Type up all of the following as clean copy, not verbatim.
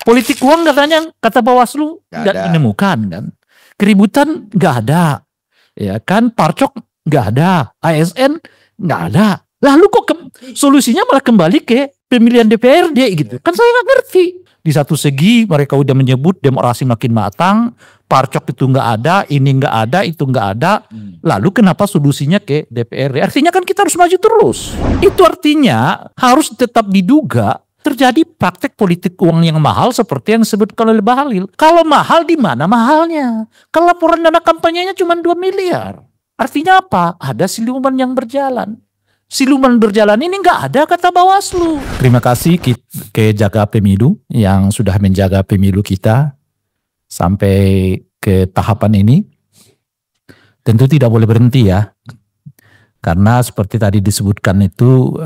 Politik uang katanya, kata Bawaslu nggak menemukan kan. Keributan nggak ada, ya kan. Parcok nggak ada, ASN nggak ada. Lalu kok solusinya malah kembali ke pemilihan DPRD gitu. Kan saya nggak ngerti. Di satu segi mereka udah menyebut demokrasi makin matang, parcok itu nggak ada, ini nggak ada, itu nggak ada. Lalu kenapa solusinya ke DPRD? Artinya kan kita harus maju terus. Itu artinya harus tetap diduga terjadi praktek politik uang yang mahal seperti yang disebutkan oleh Bahlil. Kalau mahal di mana mahalnya? Kalau laporan dana kampanyenya cuma 2 miliar. Artinya apa? Ada siluman yang berjalan. Siluman berjalan ini nggak ada kata Bawaslu. Terima kasih ke Jaga Pemilu yang sudah menjaga pemilu kita sampai ke tahapan ini. Tentu tidak boleh berhenti ya. Karena seperti tadi disebutkan itu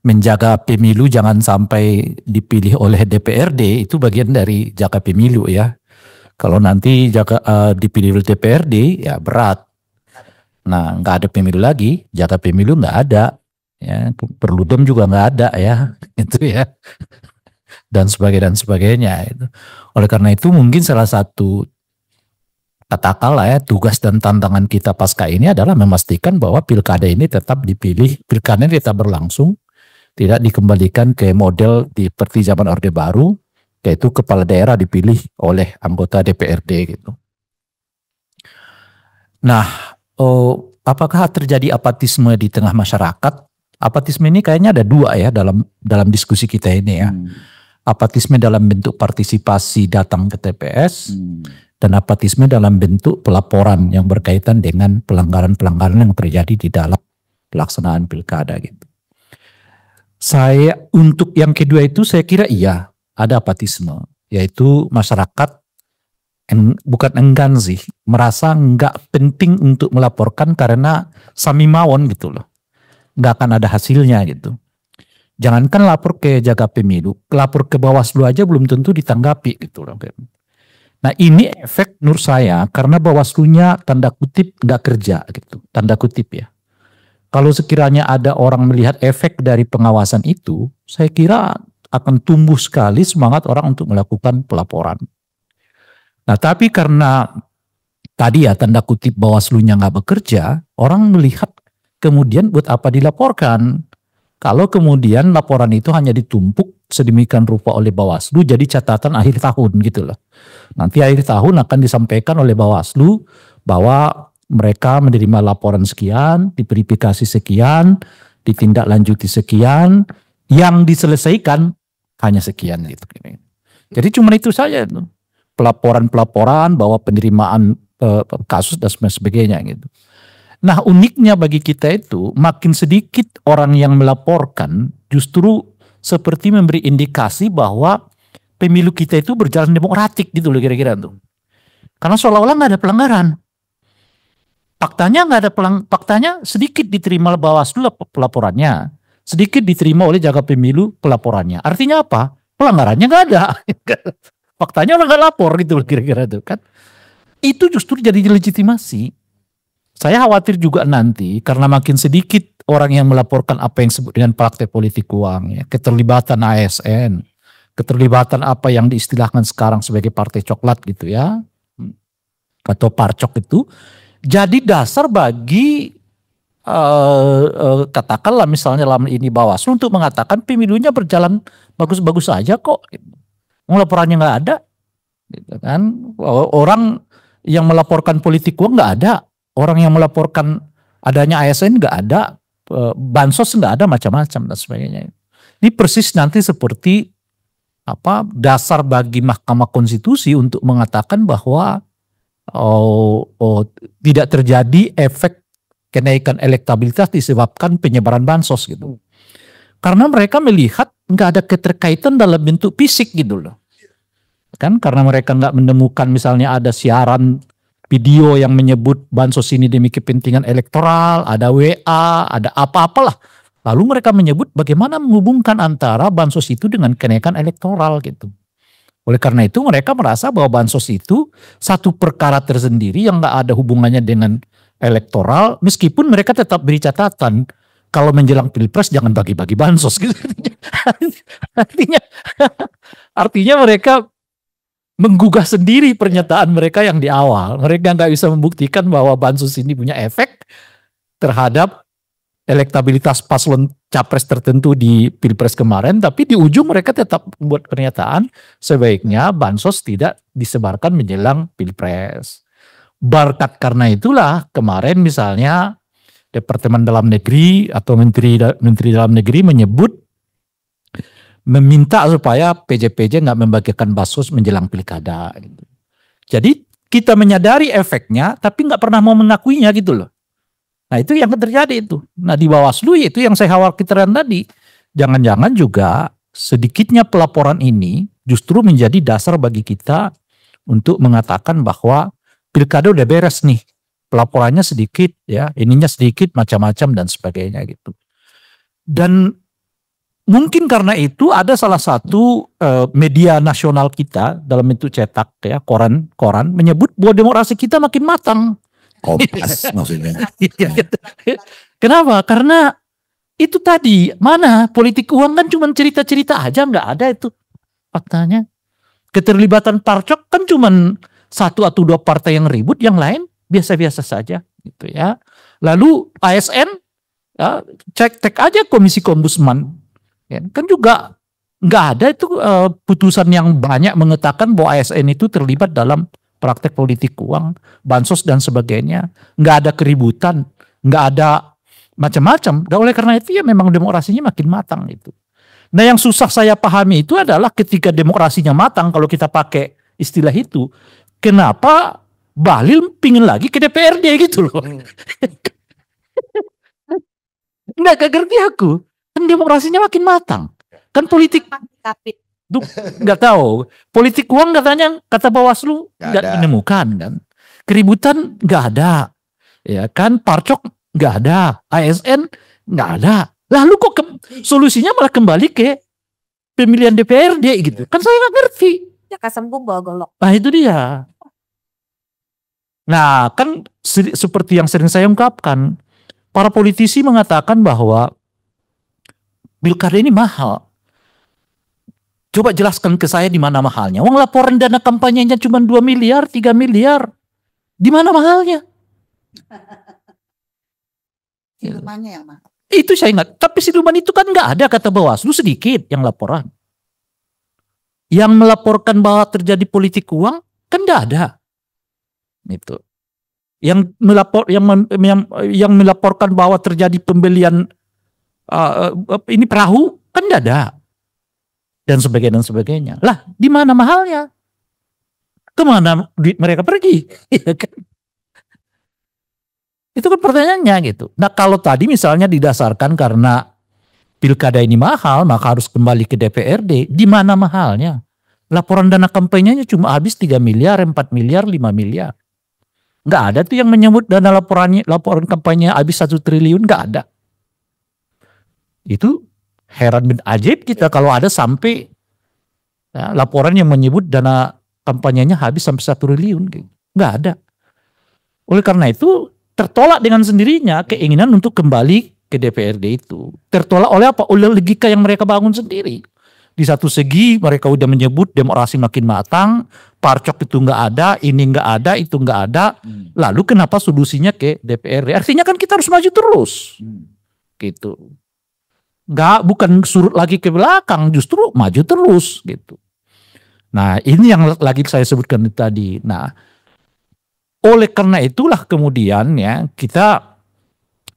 menjaga pemilu jangan sampai dipilih oleh DPRD, itu bagian dari jaga pemilu ya. Kalau nanti dipilih oleh DPRD ya berat. Nah, nggak ada pemilu lagi, jaga pemilu nggak ada, ya, Perludem juga nggak ada ya, itu ya, dan sebagainya. Itu. Oleh karena itu mungkin salah satu katakanlah ya tugas dan tantangan kita pasca ini adalah memastikan bahwa pilkada ini tetap dipilih, pilkada ini tetap berlangsung, tidak dikembalikan ke model seperti zaman Orde Baru, yaitu kepala daerah dipilih oleh anggota DPRD gitu. Nah. Apakah terjadi apatisme di tengah masyarakat? Apatisme ini kayaknya ada dua ya dalam diskusi kita ini ya. Apatisme dalam bentuk partisipasi datang ke TPS dan apatisme dalam bentuk pelaporan yang berkaitan dengan pelanggaran-pelanggaran yang terjadi di dalam pelaksanaan pilkada gitu. Saya untuk yang kedua itu saya kira iya ada apatisme, yaitu masyarakat bukan enggan sih, merasa nggak penting untuk melaporkan karena sami mawon gitu loh, nggak akan ada hasilnya gitu. Jangankan lapor ke Jaga Pemilu, lapor ke Bawaslu aja belum tentu ditanggapi gitu loh. Nah ini efek menurut saya karena Bawaslunya tanda kutip nggak kerja gitu, tanda kutip ya. Kalau sekiranya ada orang melihat efek dari pengawasan itu, saya kira akan tumbuh sekali semangat orang untuk melakukan pelaporan. Nah tapi karena tadi ya tanda kutip Bawaslunya nggak bekerja, orang melihat kemudian buat apa dilaporkan. Kalau kemudian laporan itu hanya ditumpuk sedemikian rupa oleh Bawaslu jadi catatan akhir tahun gitu loh. Nanti akhir tahun akan disampaikan oleh Bawaslu bahwa mereka menerima laporan sekian, diverifikasi sekian, ditindaklanjuti sekian, yang diselesaikan hanya sekian gitu. Jadi cuma itu saja tuh. Pelaporan-pelaporan bahwa penerimaan kasus dan sebagainya gitu. Nah uniknya bagi kita itu makin sedikit orang yang melaporkan justru seperti memberi indikasi bahwa pemilu kita itu berjalan demokratik gitu loh kira-kira tuh. Karena seolah-olah nggak ada pelanggaran. Faktanya nggak ada faktanya sedikit diterima Bawaslu pelaporannya, sedikit diterima oleh Jaga Pemilu pelaporannya. Artinya apa? Pelanggarannya nggak ada. Faktanya orang nggak lapor gitu kira-kira itu kan. Itu justru jadi legitimasi. Saya khawatir juga nanti karena makin sedikit orang yang melaporkan apa yang disebut dengan praktek politik uang, ya, keterlibatan ASN, keterlibatan apa yang diistilahkan sekarang sebagai partai coklat gitu ya, atau parcok itu, jadi dasar bagi katakanlah misalnya lama ini Bawaslu untuk mengatakan pemilunya berjalan bagus-bagus saja kok. Laporannya nggak ada, gitu kan? Orang yang melaporkan politik uang nggak ada, orang yang melaporkan adanya ASN nggak ada, bansos nggak ada, macam-macam dan sebagainya. Ini persis nanti seperti dasar bagi Mahkamah Konstitusi untuk mengatakan bahwa tidak terjadi efek kenaikan elektabilitas disebabkan penyebaran bansos gitu. Karena mereka melihat nggak ada keterkaitan dalam bentuk fisik gitu loh. Kan karena mereka nggak menemukan misalnya ada siaran video yang menyebut bansos ini demi kepentingan elektoral, ada WA, ada apa-apalah. Lalu mereka menyebut bagaimana menghubungkan antara bansos itu dengan kenaikan elektoral gitu. Oleh karena itu mereka merasa bahwa bansos itu satu perkara tersendiri yang nggak ada hubungannya dengan elektoral, meskipun mereka tetap beri catatan kalau menjelang pilpres jangan bagi-bagi bansos gitu. Artinya Artinya mereka menggugah sendiri pernyataan mereka yang di awal. Mereka nggak bisa membuktikan bahwa bansos ini punya efek terhadap elektabilitas paslon capres tertentu di pilpres kemarin, tapi di ujung mereka tetap membuat pernyataan sebaiknya bansos tidak disebarkan menjelang pilpres. Berkat karena itulah kemarin misalnya Departemen Dalam Negeri atau Menteri Dalam Negeri meminta supaya PJ nggak membagikan bansos menjelang pilkada. Gitu. Jadi kita menyadari efeknya, tapi nggak pernah mau mengakuinya gitu loh. Nah itu yang terjadi itu. Nah di Bawaslu itu yang saya khawatirkan tadi. Jangan-jangan juga sedikitnya pelaporan ini justru menjadi dasar bagi kita untuk mengatakan bahwa pilkada udah beres nih. Pelaporannya sedikit ya, ininya sedikit macam-macam dan sebagainya gitu. Dan mungkin karena itu ada salah satu media nasional kita dalam bentuk cetak ya, koran menyebut bahwa demokrasi kita makin matang. Kompas maksudnya. Kenapa? Karena itu tadi, mana politik uang kan cuma cerita-cerita aja, nggak ada itu faktanya. Keterlibatan parcok kan cuma 1 atau 2 partai yang ribut, yang lain biasa-biasa saja gitu ya. Lalu ASN ya, cek aja Komisi Ombudsman ya, kan juga nggak ada itu putusan yang banyak mengatakan bahwa ASN itu terlibat dalam praktek politik uang, bansos dan sebagainya. Nggak ada keributan, nggak ada macam-macam. Dan oleh karena itu ya memang demokrasinya makin matang itu. Nah yang susah saya pahami itu adalah ketika demokrasinya matang, kalau kita pakai istilah itu, kenapa Bahlil pingin lagi ke DPRD gitu loh. Nggak ngerti aku. Kan demokrasinya makin matang. Kan politik nggak tahu. Politik uang katanya, kata Bawaslu nggak menemukan kan. Keributan nggak ada. Ya kan, parcok nggak ada. ASN nggak ada. Lalu kok solusinya malah kembali ke pemilihan DPRD gitu. Kan saya nggak ngerti. Ya kasembung bawa golok. Nah itu dia. Nah kan seperti yang sering saya ungkapkan, para politisi mengatakan bahwa pilkada ini mahal. Coba jelaskan ke saya di mana mahalnya. Uang laporan dana kampanyenya cuma 2 miliar, 3 miliar. Di mana mahalnya? Silumannya yang mahal. Itu saya ingat. Tapi siluman itu kan nggak ada, kata Bawaslu, sedikit yang laporan. Yang melaporkan bahwa terjadi politik uang kan nggak ada. Itu. Yang melaporkan bahwa terjadi pembelian ini perahu kan nggak ada. Dan sebagainya. Lah, di mana mahalnya? Kemana duit mereka pergi? Itu kan pertanyaannya gitu. Nah kalau tadi misalnya didasarkan karena pilkada ini mahal, maka harus kembali ke DPRD. Di mana mahalnya? Laporan dana kampanyenya cuma habis 3 miliar, 4 miliar, 5 miliar. Nggak ada tuh yang menyebut dana laporan kampanye habis 1 triliun, nggak ada. Itu heran bin ajaib kita kalau ada sampai ya, laporan yang menyebut dana kampanyenya habis sampai 1 triliun. Gitu. Nggak ada. Oleh karena itu tertolak dengan sendirinya keinginan untuk kembali ke DPRD itu. Tertolak oleh apa? Oleh logika yang mereka bangun sendiri. Di satu segi mereka udah menyebut demokrasi makin matang, parcok itu nggak ada, ini nggak ada, itu nggak ada. Lalu kenapa solusinya ke DPRD? Artinya kan kita harus maju terus. Gitu. Bukan surut lagi ke belakang, justru maju terus gitu. Nah ini yang lagi saya sebutkan tadi. Nah oleh karena itulah kemudian ya kita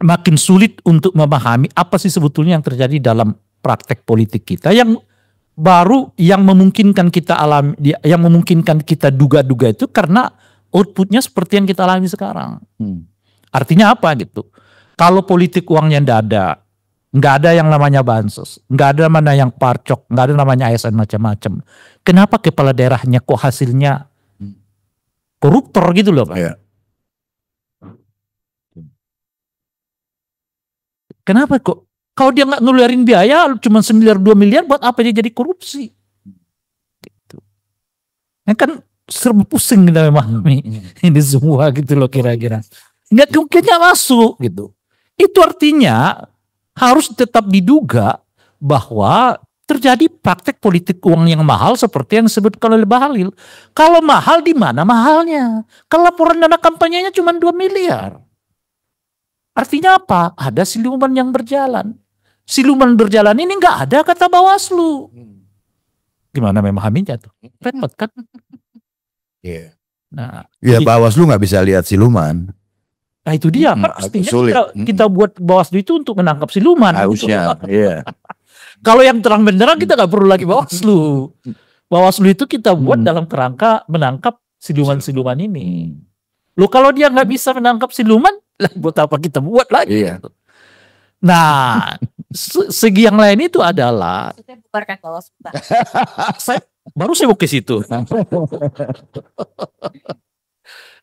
makin sulit untuk memahami apa sih sebetulnya yang terjadi dalam praktek politik kita yang baru, yang memungkinkan kita alami, yang memungkinkan kita duga-duga itu karena outputnya seperti yang kita alami sekarang. Artinya apa gitu? Kalau politik uangnya nggak ada yang namanya bansos, nggak ada mana yang parcok, nggak ada namanya ASN macam-macam. Kenapa kepala daerahnya kok hasilnya koruptor gitu loh Pak? Iya. Kenapa kok? Kalau dia nggak ngeluarin biaya cuma 1 miliar 2 miliar, buat apa dia jadi korupsi? Gitu. Nah, kan serba pusing kita memahami ini semua gitu loh kira-kira. Nggak masuk gitu. Itu artinya harus tetap diduga bahwa terjadi praktek politik uang yang mahal seperti yang disebutkan oleh Bahlil. Kalau mahal di mana mahalnya? Kalau laporan dana kampanyenya cuma 2 miliar. Artinya apa? Ada siluman yang berjalan. Siluman berjalan ini nggak ada kata Bawaslu. Gimana memahaminya tuh? Repot kan? Iya. Nah, Ya Bawaslu nggak bisa lihat siluman. nah itu dia. Mm-mm, Kan artinya sulit. kita buat Bawaslu itu untuk menangkap siluman. Harusnya. Iya. Kalau yang terang benderang kita nggak perlu lagi Bawaslu. Bawaslu itu kita buat dalam kerangka menangkap siluman-siluman ini. Loh kalau dia nggak bisa menangkap siluman, lah buat apa kita buat lagi? Iya. Nah, segi yang lain itu adalah Maksudnya bubarkan Bawaslu, Pak. saya mau ke situ.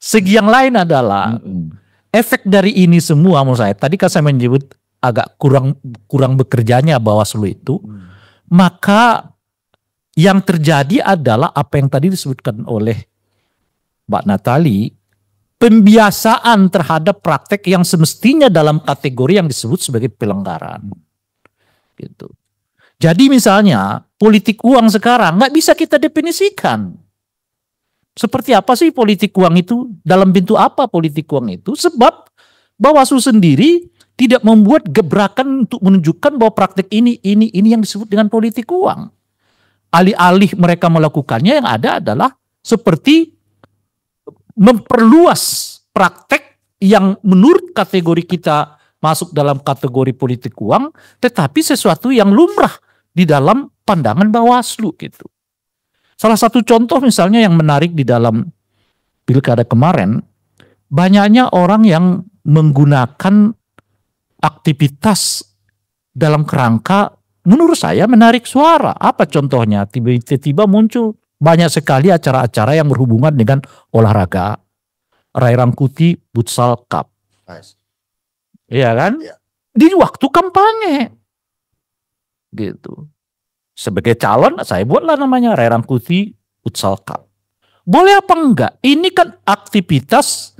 Segi yang lain adalah efek dari ini semua menurut saya. Tadi kan saya menyebut agak kurang bekerjanya Bawaslu itu. Maka yang terjadi adalah apa yang tadi disebutkan oleh Mbak Natali, pembiasaan terhadap praktek yang semestinya dalam kategori yang disebut sebagai pelanggaran. Gitu. Jadi misalnya politik uang sekarang nggak bisa kita definisikan. Seperti apa sih politik uang itu? Dalam bentuk apa politik uang itu? Sebab Bawaslu sendiri tidak membuat gebrakan untuk menunjukkan bahwa praktek ini yang disebut dengan politik uang. Alih-alih mereka melakukannya yang ada adalah seperti memperluas praktek yang menurut kategori kita masuk dalam kategori politik uang, tetapi sesuatu yang lumrah di dalam pandangan Bawaslu gitu. Salah satu contoh misalnya yang menarik di dalam pilkada kemarin, banyaknya orang yang menggunakan aktivitas dalam kerangka menurut saya menarik suara. Apa contohnya? Tiba-tiba muncul banyak sekali acara-acara yang berhubungan dengan olahraga. Rai Rangkuti Futsal Cup. Nice. Iya kan? Iya. Di waktu kampanye. Gitu. Sebagai calon saya buatlah namanya Rai Rangkuti Futsal Cup. Boleh apa enggak? Ini kan aktivitas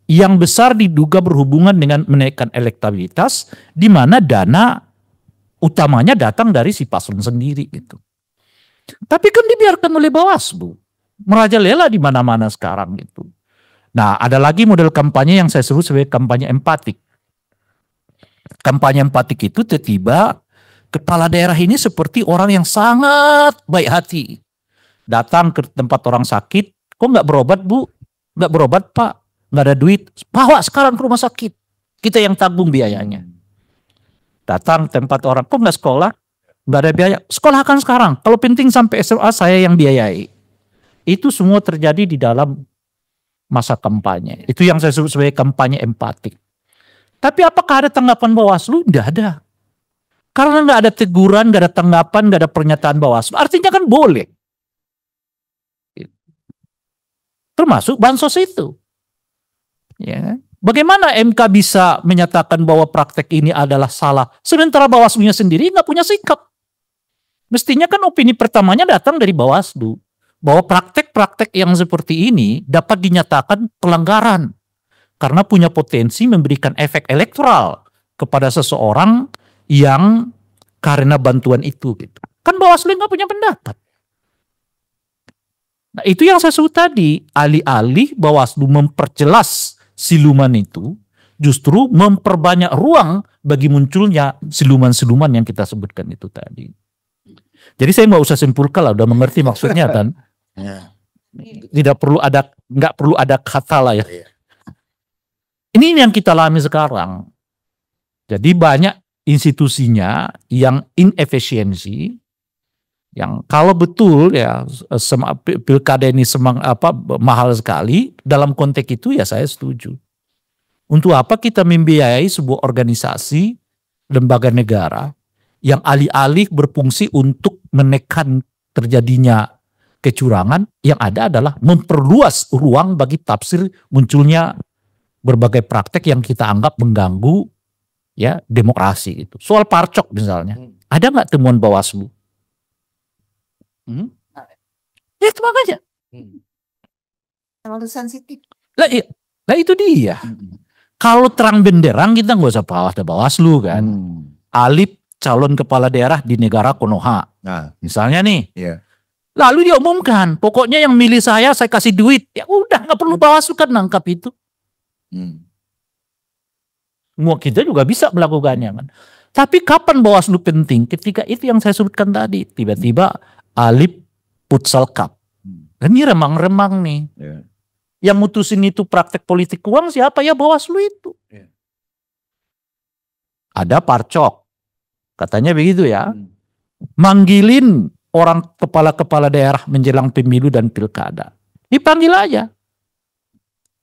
yang besar diduga berhubungan dengan menaikkan elektabilitas, di mana dana utamanya datang dari si paslon sendiri gitu. Tapi kan dibiarkan oleh Bawaslu, merajalela di mana-mana sekarang gitu. Nah, ada lagi model kampanye yang saya sebut sebagai kampanye empatik. Kampanye empatik itu tiba-tiba kepala daerah ini seperti orang yang sangat baik hati. Datang ke tempat orang sakit, kok nggak berobat bu? Nggak berobat pak? Nggak ada duit? Bawa sekarang ke rumah sakit. Kita yang tanggung biayanya. Datang tempat orang, kok nggak sekolah? Nggak ada biaya. Sekolahkan sekarang. Kalau penting sampai SMA saya yang biayai. Itu semua terjadi di dalam masa kampanye. Itu yang saya sebut sebagai kampanye empatik. Tapi apakah ada tanggapan Bawaslu? Tidak ada. Karena nggak ada teguran, nggak ada tanggapan, nggak ada pernyataan Bawaslu. Artinya kan boleh. Termasuk bansos itu. Ya. Bagaimana MK bisa menyatakan bahwa praktek ini adalah salah, sementara Bawaslu-nya sendiri nggak punya sikap? Mestinya kan opini pertamanya datang dari Bawaslu, bahwa praktek-praktek yang seperti ini dapat dinyatakan pelanggaran karena punya potensi memberikan efek elektoral kepada seseorang yang karena bantuan itu gitu. Kan Bawaslu nggak punya pendapat. Nah itu yang saya sebut tadi, alih-alih Bawaslu memperjelas siluman itu, justru memperbanyak ruang bagi munculnya siluman-siluman yang kita sebutkan itu tadi. Jadi saya nggak usah simpulkan lah, udah mengerti maksudnya kan. Tidak perlu ada, nggak perlu ada kata lah ya. Ini yang kita alami sekarang. Jadi banyak institusinya yang inefisiensi, yang kalau betul ya pilkada ini mahal sekali, dalam konteks itu ya saya setuju. Untuk apa kita membiayai sebuah organisasi lembaga negara yang alih-alih berfungsi untuk menekan terjadinya kecurangan, yang ada adalah memperluas ruang bagi tafsir munculnya berbagai praktek yang kita anggap mengganggu ya demokrasi itu. Soal parcok misalnya, ada nggak temuan Bawaslu? Ya itu makanya. Terlalu sensitif. Lah itu dia. Kalau terang benderang kita nggak usah ada Bawaslu kan. Alip calon kepala daerah di negara Konoha. Nah, Misalnya nih, iya. lalu dia umumkan, pokoknya yang milih saya kasih duit. Ya udah, nggak perlu Bawaslu kan nangkap itu. Semua kita juga bisa melakukannya kan. Tapi kapan Bawaslu penting? Ketika itu yang saya sebutkan tadi, tiba-tiba Alip Futsal Cup. Ini remang-remang nih. Iya. Yang mutusin itu praktek politik uang siapa? Ya Bawaslu itu. Iya. Ada Parcok. Katanya begitu ya. Manggilin orang kepala-kepala daerah menjelang pemilu dan pilkada. Dipanggil aja.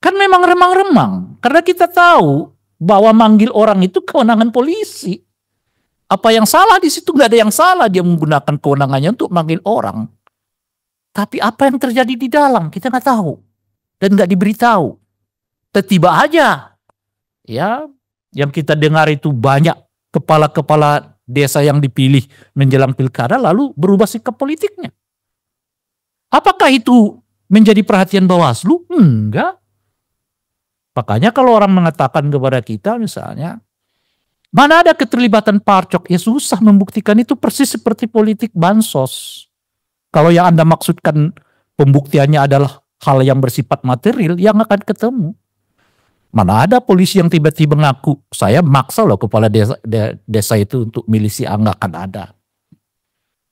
Kan memang remang-remang. Karena kita tahu bahwa manggil orang itu kewenangan polisi. Apa yang salah di situ? Nggak ada yang salah. Dia menggunakan kewenangannya untuk manggil orang. Tapi apa yang terjadi di dalam kita nggak tahu. Dan nggak diberitahu. Tiba aja. Ya, yang kita dengar itu banyak kepala-kepala desa yang dipilih menjelang pilkada lalu berubah sikap politiknya. Apakah itu menjadi perhatian Bawaslu? Enggak. Makanya kalau orang mengatakan kepada kita misalnya, mana ada keterlibatan Parcok? Ya susah membuktikan, itu persis seperti politik bansos. Kalau yang Anda maksudkan pembuktiannya adalah hal yang bersifat material, yang akan ketemu. Mana ada polisi yang tiba-tiba ngaku, saya maksa loh kepala desa itu untuk milisi, nggak akan ada.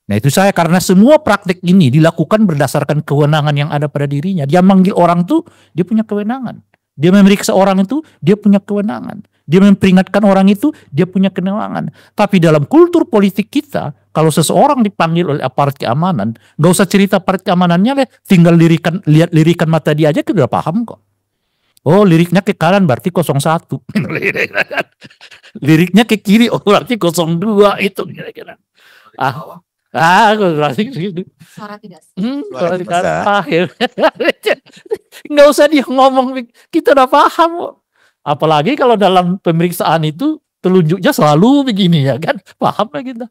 Nah itu saya, karena semua praktik ini dilakukan berdasarkan kewenangan yang ada pada dirinya. Dia manggil orang tuh, dia punya kewenangan. Dia memeriksa orang itu, dia punya kewenangan. Dia memperingatkan orang itu, dia punya kewenangan. Tapi dalam kultur politik kita, kalau seseorang dipanggil oleh aparat keamanan, nggak usah cerita aparat keamanannya, tinggal lihat lirikan mata dia aja, kita udah paham kok. Oh liriknya ke kanan berarti 01. Liriknya ke kiri oh berarti 02 itu kira-kira. Berarti gitu. Suara tidak. Suara tidak. Nggak usah dia ngomong, kita udah paham. Apalagi kalau dalam pemeriksaan itu telunjuknya selalu begini ya kan, paham lah kita.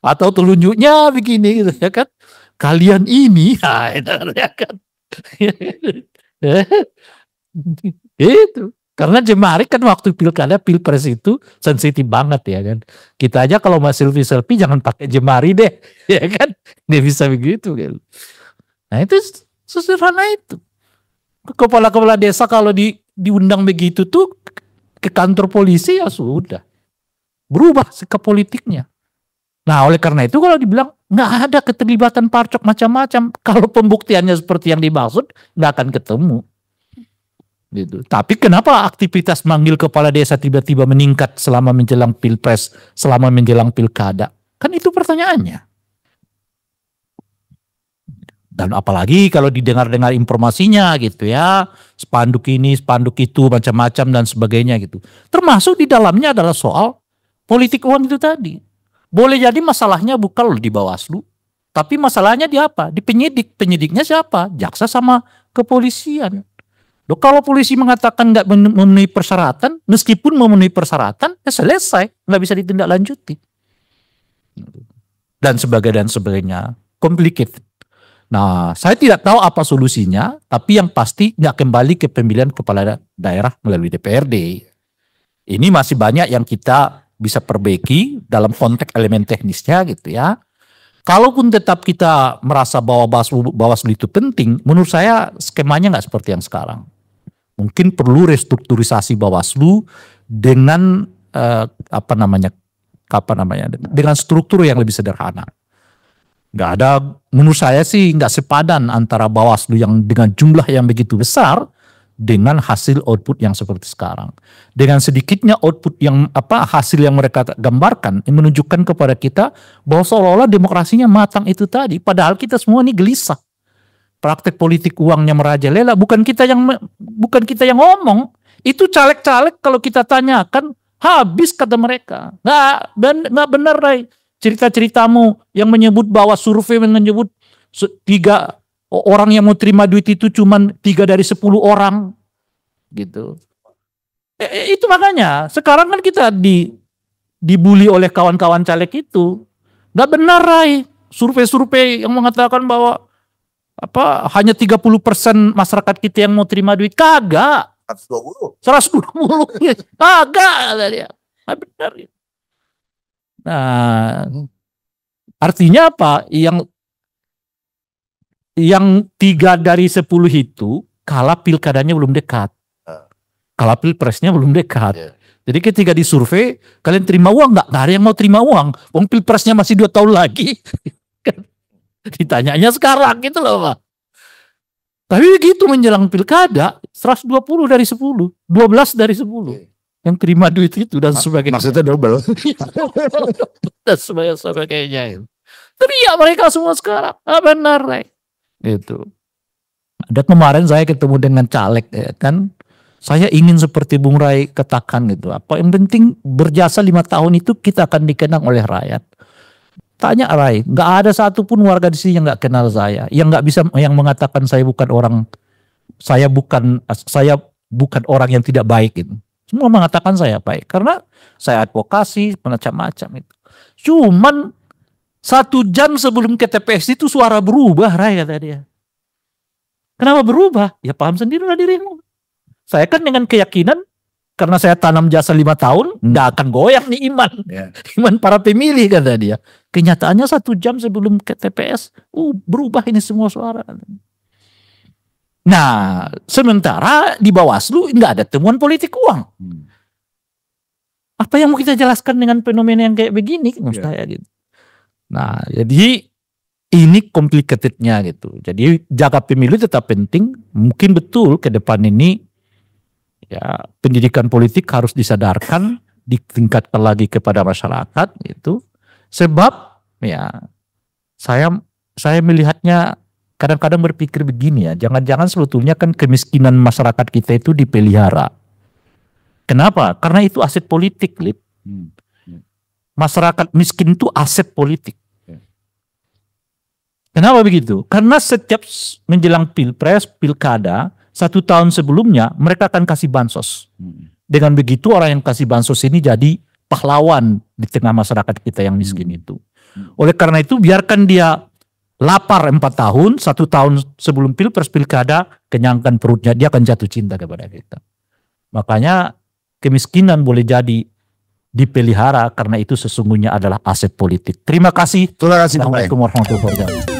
Atau telunjuknya begini gitu ya kan. Kalian ini, ya kan. Itu karena Jemari kan waktu pilkada pilpres itu sensitif banget ya kan. Kita aja kalau mau selfie jangan pakai Jemari deh ya kan, dia bisa begitu kan. Nah itu sesederhana itu. Kepala-kepala desa kalau diundang begitu tuh ke kantor polisi ya sudah berubah sikap politiknya. Nah oleh karena itu kalau dibilang nggak ada keterlibatan Parcok macam-macam, kalau pembuktiannya seperti yang dimaksud nggak akan ketemu. Gitu. Tapi kenapa aktivitas manggil kepala desa tiba-tiba meningkat selama menjelang pilpres, selama menjelang pilkada? Kan itu pertanyaannya. Dan apalagi kalau didengar-dengar informasinya gitu ya, spanduk ini, spanduk itu, macam-macam dan sebagainya gitu. Termasuk di dalamnya adalah soal politik uang itu tadi. Boleh jadi masalahnya bukan di Bawaslu, tapi masalahnya di apa? Di penyidik. Penyidiknya siapa? Jaksa sama kepolisian. Loh, kalau polisi mengatakan nggak memenuhi persyaratan, meskipun memenuhi persyaratan, ya selesai, nggak bisa ditindaklanjuti. Dan sebagainya, complicated. Nah, saya tidak tahu apa solusinya, tapi yang pasti nggak kembali ke pemilihan kepala daerah melalui DPRD. Ini masih banyak yang kita bisa perbaiki dalam konteks elemen teknisnya gitu ya. Kalaupun tetap kita merasa bahwa Bawaslu itu penting, menurut saya skemanya nggak seperti yang sekarang. Mungkin perlu restrukturisasi Bawaslu dengan dengan struktur yang lebih sederhana. Nggak ada, menurut saya sih nggak sepadan antara Bawaslu yang dengan jumlah yang begitu besar dengan hasil output yang seperti sekarang. Dengan sedikitnya output yang hasil yang mereka gambarkan yang menunjukkan kepada kita bahwa seolah-olah demokrasinya matang itu tadi, padahal kita semua ini gelisah. Praktek politik uangnya merajalela, bukan kita yang ngomong. Itu caleg-caleg kalau kita tanyakan habis kata mereka. Nggak benar Ray. Cerita-ceritamu yang menyebut bahwa survei menyebut 3 orang yang mau terima duit itu cuman 3 dari 10 orang gitu. Itu makanya sekarang kan kita dibully oleh kawan-kawan caleg itu. Nggak benar Ray. Survei-survei yang mengatakan bahwa hanya 30% masyarakat kita yang mau terima duit, kagak. 120. Kagak dia. Nggak benar. Nah, Artinya apa? Yang 3 dari 10 itu kalah pilkadanya belum dekat. Kalah pilpresnya belum dekat. Iya. Jadi ketika disurvei, kalian terima uang nggak? Nggak ada yang mau terima uang. Wong pilpresnya masih 2 tahun lagi. Ditanyanya sekarang gitu loh Pak. Tapi begitu menjelang pilkada, 120 dari 10, 12 dari 10. Yang terima duit itu dan sebagainya. Maksudnya double. Dan sebagainya. Teriak mereka semua sekarang. Benar, Ray. Itu. Ada kemarin saya ketemu dengan caleg ya kan. Saya ingin seperti Bung Ray katakan gitu. Apa yang penting berjasa 5 tahun itu kita akan dikenang oleh rakyat. Tanya Ray, nggak ada satupun warga di sini yang nggak kenal saya, yang nggak bisa, yang mengatakan saya bukan orang yang tidak baik gitu. Semua mengatakan saya baik karena saya advokasi macam-macam itu. Cuman 1 jam sebelum ke TPS itu suara berubah, Ray, kata dia. Kenapa berubah? Ya paham sendirilah dirimu. Saya kan dengan keyakinan, karena saya tanam jasa 5 tahun, nggak akan goyang nih iman. Yeah. Iman para pemilih, kata dia. Kenyataannya 1 jam sebelum ke TPS, berubah ini semua suara. Nah, sementara di Bawaslu nggak ada temuan politik uang. Apa yang mau kita jelaskan dengan fenomena yang kayak begini? Menurut saya gitu. Nah, jadi ini complicatednya gitu. Jadi jaga pemilu tetap penting. Mungkin betul ke depan ini ya pendidikan politik harus disadarkan, ditingkatkan lagi kepada masyarakat gitu. Sebab ya saya melihatnya kadang-kadang berpikir begini ya, jangan-jangan sebetulnya kan kemiskinan masyarakat kita itu dipelihara. Kenapa? Karena itu aset politik, Lip. Masyarakat miskin itu aset politik. Kenapa begitu? Karena setiap menjelang pilpres, pilkada, 1 tahun sebelumnya mereka akan kasih bansos. Dengan begitu orang yang kasih bansos ini jadi pahlawan di tengah masyarakat kita yang miskin itu. Oleh karena itu biarkan dia lapar 4 tahun, 1 tahun sebelum pilpres, pilkada, kenyangkan perutnya, dia akan jatuh cinta kepada kita. Makanya kemiskinan boleh jadi dipelihara karena itu sesungguhnya adalah aset politik. Terima kasih. Terima kasih. Assalamualaikum warahmatullahi wabarakatuh.